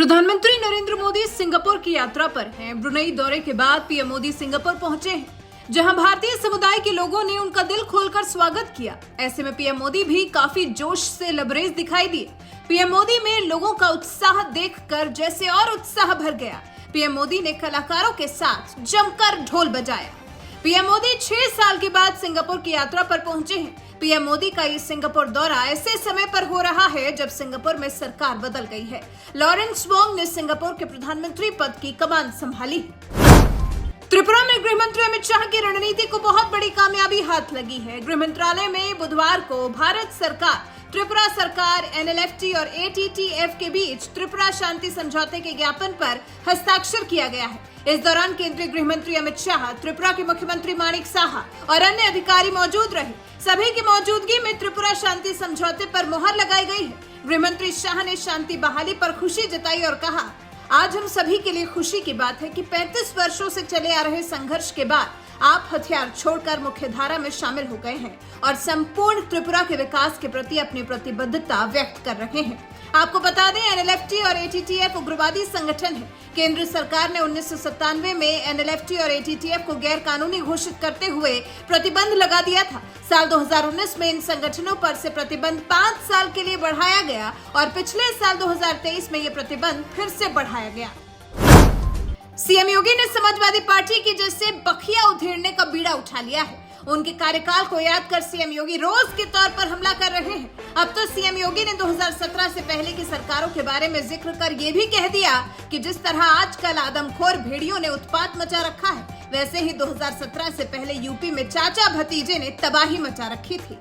प्रधानमंत्री नरेंद्र मोदी सिंगापुर की यात्रा पर हैं। ब्रुनेई दौरे के बाद पीएम मोदी सिंगापुर पहुंचे हैं, जहां भारतीय समुदाय के लोगों ने उनका दिल खोलकर स्वागत किया। ऐसे में पीएम मोदी भी काफी जोश से लबरेज दिखाई दिए। पीएम मोदी में लोगों का उत्साह देखकर जैसे और उत्साह भर गया। पीएम मोदी ने कलाकारों के साथ जमकर ढोल बजाया। पीएम मोदी 6 साल के बाद सिंगापुर की यात्रा पर पहुंचे हैं। पीएम मोदी का ये सिंगापुर दौरा ऐसे समय पर हो रहा है जब सिंगापुर में सरकार बदल गई है। लॉरेंस वोंग ने सिंगापुर के प्रधानमंत्री पद की कमान संभाली है। त्रिपुरा में गृह मंत्री अमित शाह की रणनीति को बहुत बड़ी कामयाबी हाथ लगी है। गृह मंत्रालय में बुधवार को भारत सरकार, त्रिपुरा सरकार, एनएलएफटी और एटीटीएफ के बीच त्रिपुरा शांति समझौते के ज्ञापन पर हस्ताक्षर किया गया है। इस दौरान केंद्रीय गृह मंत्री अमित शाह, त्रिपुरा के मुख्यमंत्री माणिक साहा और अन्य अधिकारी मौजूद रहे। सभी की मौजूदगी में त्रिपुरा शांति समझौते पर मुहर लगाई गई है। गृह मंत्री शाह ने शांति बहाली पर खुशी जताई और कहा, आज हम सभी के लिए खुशी की बात है कि 35 वर्षों से चले आ रहे संघर्ष के बाद आप हथियार छोड़कर मुख्य धारा में शामिल हो गए हैं और संपूर्ण त्रिपुरा के विकास के प्रति अपनी प्रतिबद्धता व्यक्त कर रहे हैं। आपको बता दें, एनएलएफटी और एटीटीएफ उग्रवादी संगठन है। केंद्र सरकार ने 1997 में एनएलएफटी और एटीटीएफ को गैर कानूनी घोषित करते हुए प्रतिबंध लगा दिया था। साल 2019 में इन संगठनों पर से प्रतिबंध 5 साल के लिए बढ़ाया गया और पिछले साल 2023 में ये प्रतिबंध फिर से बढ़ाया गया। सीएम योगी ने समाजवादी पार्टी की जैसे बखिया उधेड़ने का बीड़ा उठा लिया है। उनके कार्यकाल को याद कर सीएम योगी रोज के तौर पर हमला कर रहे हैं। अब तो सीएम योगी ने 2017 से पहले की सरकारों के बारे में जिक्र कर ये भी कह दिया कि जिस तरह आजकल आदमखोर भेड़ियों ने उत्पात मचा रखा है, वैसे ही 2017 से पहले यूपी में चाचा भतीजे ने तबाही मचा रखी थी।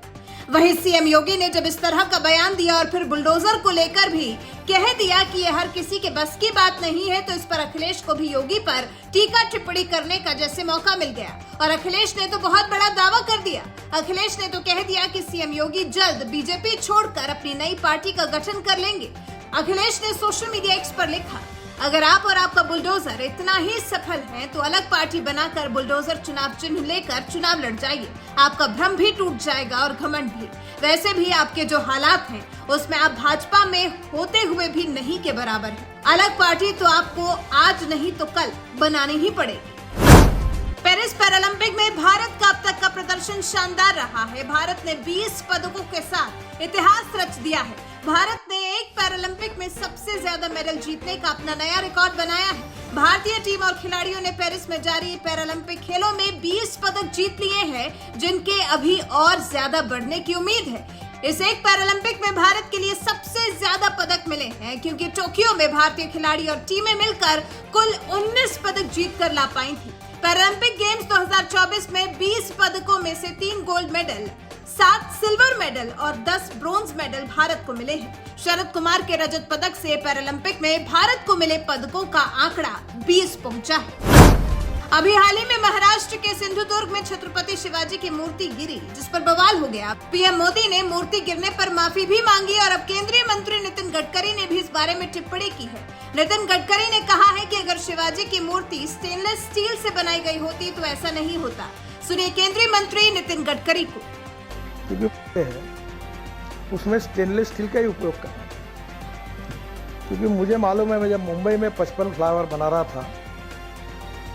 वहीं सीएम योगी ने जब इस तरह का बयान दिया और फिर बुलडोजर को लेकर भी कह दिया कि यह हर किसी के बस की बात नहीं है, तो इस पर अखिलेश को भी योगी पर टीका टिप्पणी करने का जैसे मौका मिल गया। और अखिलेश ने तो बहुत बड़ा दावा कर दिया। अखिलेश ने तो कह दिया कि सीएम योगी जल्द बीजेपी छोड़कर अपनी नई पार्टी का गठन कर लेंगे। अखिलेश ने सोशल मीडिया एक्स पर लिखा, अगर आप और आपका बुलडोजर इतना ही सफल हैं, तो अलग पार्टी बनाकर बुलडोजर चुनाव चिन्ह लेकर चुनाव लड़ जाइए। आपका भ्रम भी टूट जाएगा और घमंड भी। वैसे भी आपके जो हालात हैं, उसमें आप भाजपा में होते हुए भी नहीं के बराबर हैं। अलग पार्टी तो आपको आज नहीं तो कल बनानी ही पड़ेगी। पेरिस पैरालंपिक में भारत का अब तक का प्रदर्शन शानदार रहा है। भारत ने 20 पदकों के साथ इतिहास रच दिया है। भारत ने एक पैरालंपिक में सबसे ज्यादा मेडल जीतने का अपना नया रिकॉर्ड बनाया है। भारतीय टीम और खिलाड़ियों ने पेरिस में जारी पैरालंपिक खेलों में 20 पदक जीत लिए हैं, जिनके अभी और ज्यादा बढ़ने की उम्मीद है। इस एक पैरालंपिक में भारत के लिए सबसे ज्यादा पदक मिले हैं, क्योंकि टोक्यो में भारतीय खिलाड़ी और टीमें मिलकर कुल 19 पदक जीत कर ला पाई थी। पैरालंपिक गेम्स 2024 में 20 पदकों में से 3 गोल्ड मेडल, 7 सिल्वर मेडल और 10 ब्रोंज मेडल भारत को मिले हैं। शरद कुमार के रजत पदक से पैरालंपिक में भारत को मिले पदकों का आंकड़ा 20 पहुंचा है। अभी हाल ही में महाराष्ट्र के सिंधुदुर्ग में छत्रपति शिवाजी की मूर्ति गिरी, जिस पर बवाल हो गया। पीएम मोदी ने मूर्ति गिरने पर माफी भी मांगी और अब केंद्रीय मंत्री नितिन गडकरी ने भी इस बारे में टिप्पणी की है। नितिन गडकरी ने कहा है कि अगर शिवाजी की मूर्ति स्टेनलेस स्टील से बनाई गई होती तो ऐसा नहीं होता। सुनिए केंद्रीय मंत्री नितिन गडकरी को। उसमें स्टेनलेस स्टील का ही उपयोग करना, क्योंकि मुझे मालूम है, मैं जब मुंबई में 55 फ्लावर बना रहा था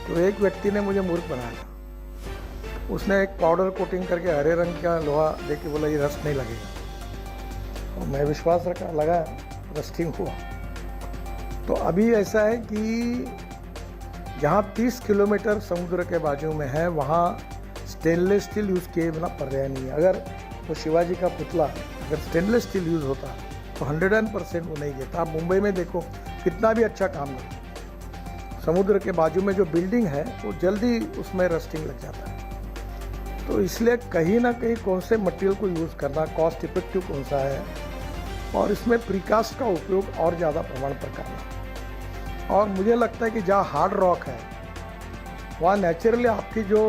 तो एक व्यक्ति ने मुझे मूर्ख बनाया। उसने एक पाउडर कोटिंग करके हरे रंग का लोहा दे के बोला, ये रस्ट नहीं लगेगा, और मैं विश्वास रखा, लगा, रस्टिंग हुआ। तो अभी ऐसा है कि जहाँ 30 किलोमीटर समुद्र के बाजू में है, वहाँ स्टेनलेस स्टील यूज़ किए बिना पर्याय नहीं है। अगर वो शिवाजी का पुतला अगर स्टेनलेस स्टील यूज़ होता तो 100% वो नहीं गिरता। आप मुंबई में देखो, कितना भी अच्छा काम करो, समुद्र के बाजू में जो बिल्डिंग है वो जल्दी उसमें रस्टिंग लग जाता है। तो इसलिए कहीं ना कहीं कौन से मटेरियल को यूज़ करना, कॉस्ट इफेक्टिव कौन सा है, और इसमें प्रीकास्ट का उपयोग और ज़्यादा प्रमाण पर करना। और मुझे लगता है कि जहाँ हार्ड रॉक है वहाँ नेचुरली आपकी जो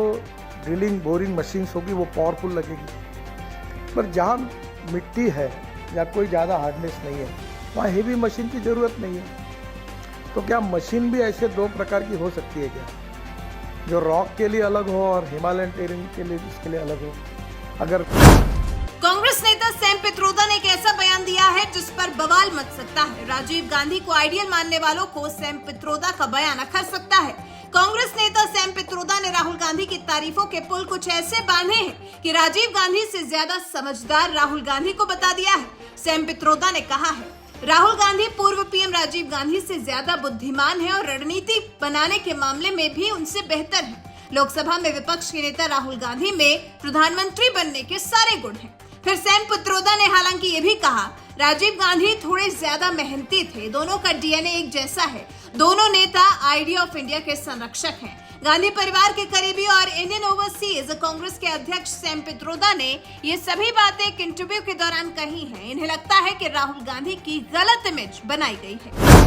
ड्रिलिंग बोरिंग मशीन्स होगी वो पावरफुल लगेगी, पर जहाँ मिट्टी है या कोई ज़्यादा हार्डनेस नहीं है, वहाँ हेवी मशीन की ज़रूरत नहीं है। तो क्या मशीन भी ऐसे 2 प्रकार की हो सकती है क्या, जो रॉक के लिए अलग हो और हिमालयन टेरेन के लिए इसके लिए अलग हो? अगर कांग्रेस नेता सैम पित्रोदा ने एक ऐसा बयान बयान दिया है जिस पर बवाल मच सकता है। राजीव गांधी को आइडियल मानने वालों को सैम पित्रोदा का बयान अखर सकता है। कांग्रेस नेता सैम पित्रोदा ने राहुल गांधी की तारीफों के पुल कुछ ऐसे बांधे हैं कि राजीव गांधी से ज्यादा समझदार राहुल गांधी को बता दिया है। सैम पित्रोदा ने कहा है, राहुल गांधी पूर्व पीएम राजीव गांधी से ज्यादा बुद्धिमान है और रणनीति बनाने के मामले में भी उनसे बेहतर है। लोकसभा में विपक्ष के नेता राहुल गांधी में प्रधानमंत्री बनने के सारे गुण हैं। फिर सैम पित्रोदा ने हालांकि ये भी कहा, राजीव गांधी थोड़े ज्यादा मेहनती थे, दोनों का डीएनए एक जैसा है, दोनों नेता आइडिया ऑफ इंडिया के संरक्षक हैं। गांधी परिवार के करीबी और इंडियन ओवरसीज कांग्रेस के अध्यक्ष सैम पित्रोदा ने ये सभी बातें एक इंटरव्यू के दौरान कही हैं। इन्हें लगता है कि राहुल गांधी की गलत इमेज बनाई गई है।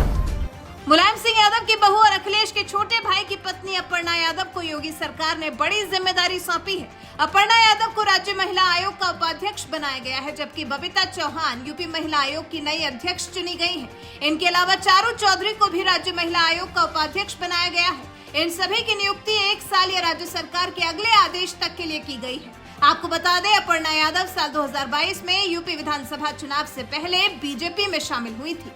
मुलायम सिंह यादव की बहू और अखिलेश के छोटे भाई की पत्नी अपर्णा यादव को योगी सरकार ने बड़ी जिम्मेदारी सौंपी है। अपर्णा यादव को राज्य महिला आयोग का उपाध्यक्ष बनाया गया है, जबकि बबीता चौहान यूपी महिला आयोग की नई अध्यक्ष चुनी गई हैं। इनके अलावा चारू चौधरी को भी राज्य महिला आयोग का उपाध्यक्ष बनाया गया है। इन सभी की नियुक्ति 1 साल या राज्य सरकार के अगले आदेश तक के लिए की गई है। आपको बता दें, अपर्णा यादव साल 2022 में यूपी विधानसभा चुनाव से पहले बीजेपी में शामिल हुई थी।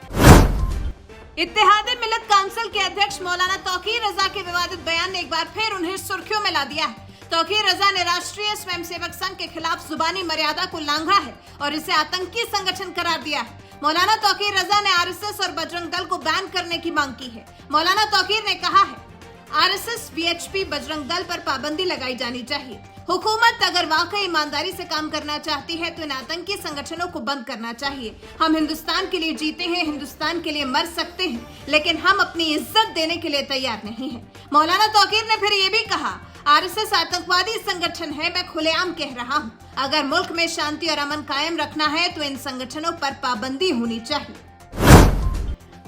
इत्तेहाद मिल्लत काउंसिल के अध्यक्ष मौलाना तौकीर रजा के विवादित बयान ने एक बार फिर उन्हें सुर्खियों में ला दिया है। तौकीर रजा ने राष्ट्रीय स्वयंसेवक संघ के खिलाफ जुबानी मर्यादा को लांघा है और इसे आतंकी संगठन करार दिया है। मौलाना तौकीर रजा ने आरएसएस और बजरंग दल को बैन करने की मांग की है। मौलाना तौकीर ने कहा है, आरएसएस, वीएचपी, बजरंग दल पर पाबंदी लगाई जानी चाहिए। हुकूमत अगर वाकई ईमानदारी से काम करना चाहती है तो इन आतंकी संगठनों को बंद करना चाहिए। हम हिंदुस्तान के लिए जीते हैं, हिंदुस्तान के लिए मर सकते हैं, लेकिन हम अपनी इज्जत देने के लिए तैयार नहीं हैं। मौलाना तौकीर ने फिर ये भी कहा, आरएसएस आतंकवादी संगठन है, मैं खुलेआम कह रहा हूँ, अगर मुल्क में शांति और अमन कायम रखना है तो इन संगठनों पर पाबंदी होनी चाहिए।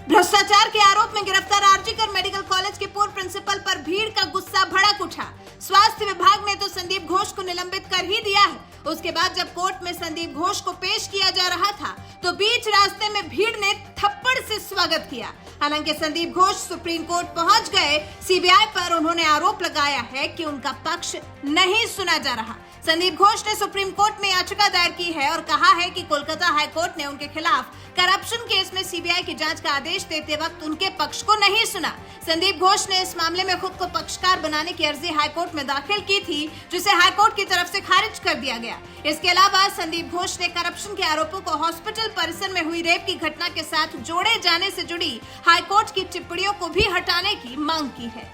भ्रष्टाचार के आरोप में गिरफ्तार आरजीकर मेडिकल कॉलेज के पूर्व प्रिंसिपल पर भीड़ का गुस्सा भड़क उठा। स्वास्थ्य विभाग ने तो संदीप घोष को निलंबित कर ही दिया है। उसके बाद जब कोर्ट में संदीप घोष को पेश किया जा रहा था तो बीच रास्ते में भीड़ ने थप्पड़ से स्वागत किया। हालांकि संदीप घोष सुप्रीम कोर्ट पहुंच गए। सीबीआई पर उन्होंने आरोप लगाया है कि उनका पक्ष नहीं सुना जा रहा। संदीप घोष ने सुप्रीम कोर्ट में याचिका दायर की है और कहा है कि कोलकाता हाई कोर्ट ने उनके खिलाफ करप्शन केस में सीबीआई की जांच का आदेश देते वक्त उनके पक्ष को नहीं सुना। संदीप घोष ने इस मामले में खुद को पक्षकार बनाने की अर्जी हाईकोर्ट में दाखिल की थी, जिसे हाईकोर्ट की तरफ से खारिज कर दिया गया। इसके अलावा संदीप घोष ने करप्शन के आरोपों को हॉस्पिटल परिसर में हुई रेप की घटना के साथ जोड़े जाने से जुड़ी हाईकोर्ट की टिप्पणियों को भी हटाने की मांग की है।